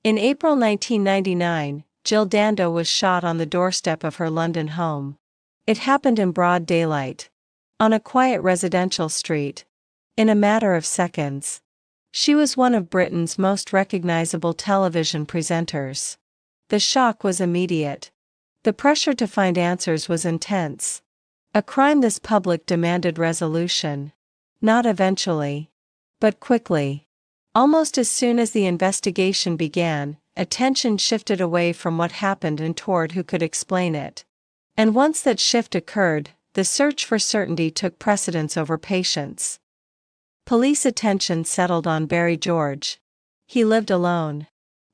In April 1999, Jill Dando was shot on the doorstep of her London home. It happened in broad daylight, on a quiet residential street, in a matter of seconds. She was one of Britain's most recognizable television presenters. The shock was immediate. The pressure to find answers was intense. A crime this public demanded resolution. Not eventually, but quickly. Almost as soon as the investigation began, attention shifted away from what happened and toward who could explain it. And once that shift occurred, the search for certainty took precedence over patience. Police attention settled on Barry George. He lived alone.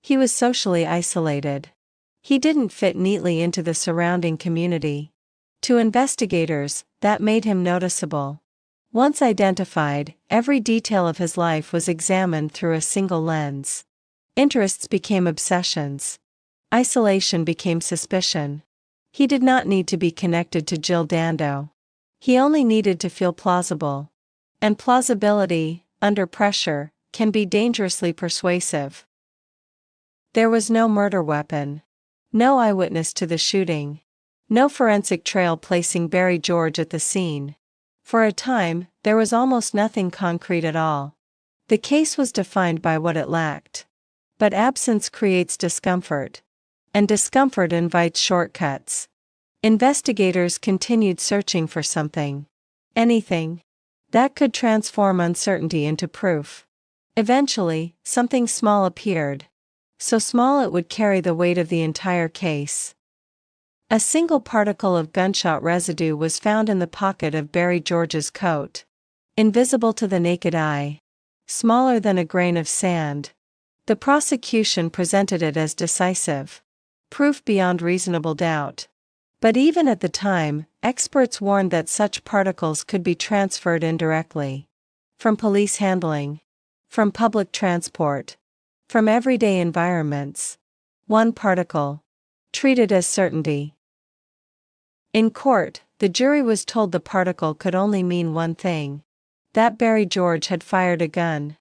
He was socially isolated. He didn't fit neatly into the surrounding community. To investigators, that made him noticeable. Once identified, every detail of his life was examined through a single lens. Interests became obsessions. Isolation became suspicion. He did not need to be connected to Jill Dando. He only needed to feel plausible. And plausibility, under pressure, can be dangerously persuasive. There was no murder weapon. No eyewitness to the shooting. No forensic trail placing Barry George at the scene. For a time, there was almost nothing concrete at all. The case was defined by what it lacked. But absence creates discomfort. And discomfort invites shortcuts. Investigators continued searching for something. Anything. That could transform uncertainty into proof. Eventually, something small appeared. So small it would carry the weight of the entire case. A single particle of gunshot residue was found in the pocket of Barry George's coat. Invisible to the naked eye. Smaller than a grain of sand. The prosecution presented it as decisive. Proof beyond reasonable doubt. But even at the time, experts warned that such particles could be transferred indirectly. From police handling. From public transport. From everyday environments. One particle. Treated as certainty. In court, the jury was told the particle could only mean one thing. That Barry George had fired a gun.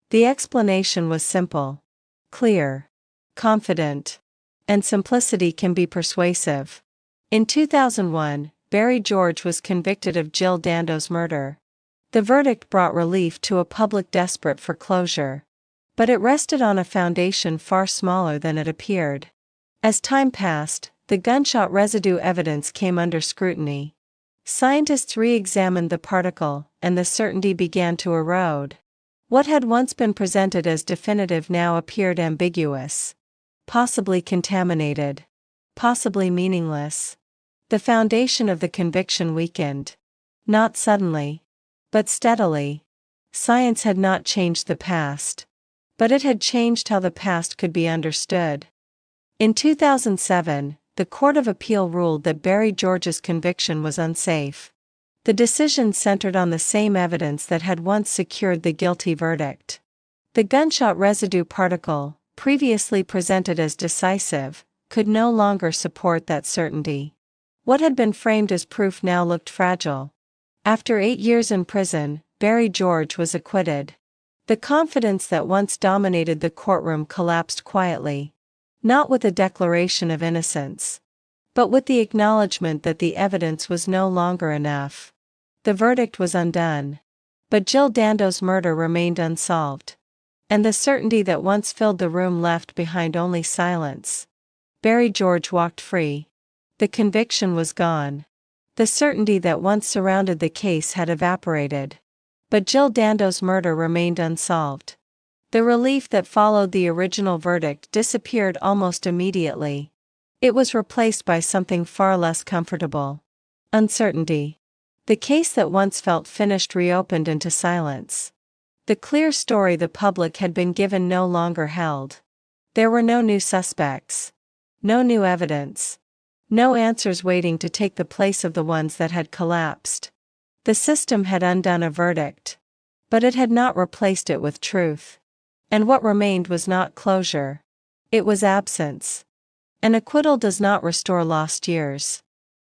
The explanation was simple. Clear. Confident. And simplicity can be persuasive. In 2001, Barry George was convicted of Jill Dando's murder. The verdict brought relief to a public desperate for closure. But it rested on a foundation far smaller than it appeared. As time passed, the gunshot residue evidence came under scrutiny. Scientists re-examined the particle, and the certainty began to erode. What had once been presented as definitive now appeared ambiguous. Possibly contaminated. Possibly meaningless. The foundation of the conviction weakened. Not suddenly. But steadily. Science had not changed the past. But it had changed how the past could be understood. In 2007, the Court of Appeal ruled that Barry George's conviction was unsafe. The decision centered on the same evidence that had once secured the guilty verdict. The gunshot residue particle, previously presented as decisive, could no longer support that certainty. What had been framed as proof now looked fragile. After 8 years in prison, Barry George was acquitted. The confidence that once dominated the courtroom collapsed quietly. Not with a declaration of innocence. But with the acknowledgement that the evidence was no longer enough. The verdict was undone. But Jill Dando's murder remained unsolved. And the certainty that once filled the room left behind only silence. Barry George walked free. The conviction was gone. The certainty that once surrounded the case had evaporated. But Jill Dando's murder remained unsolved. The relief that followed the original verdict disappeared almost immediately. It was replaced by something far less comfortable. Uncertainty. The case that once felt finished reopened into silence. The clear story the public had been given no longer held. There were no new suspects. No new evidence. No answers waiting to take the place of the ones that had collapsed. The system had undone a verdict. But it had not replaced it with truth. And what remained was not closure. It was absence. An acquittal does not restore lost years.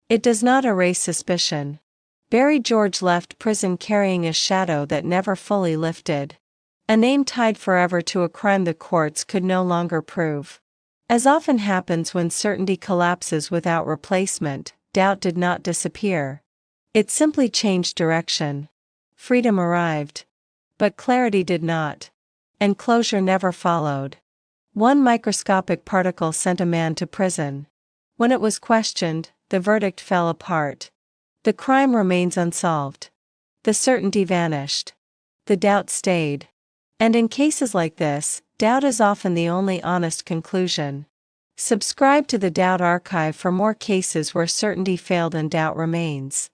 It does not erase suspicion. Barry George left prison carrying a shadow that never fully lifted. A name tied forever to a crime the courts could no longer prove. As often happens when certainty collapses without replacement, doubt did not disappear. It simply changed direction. Freedom arrived. But clarity did not. And closure never followed. One microscopic particle sent a man to prison. When it was questioned, the verdict fell apart. The crime remains unsolved. The certainty vanished. The doubt stayed. And in cases like this, doubt is often the only honest conclusion. Subscribe to the Doubt Archive for more cases where certainty failed and doubt remains.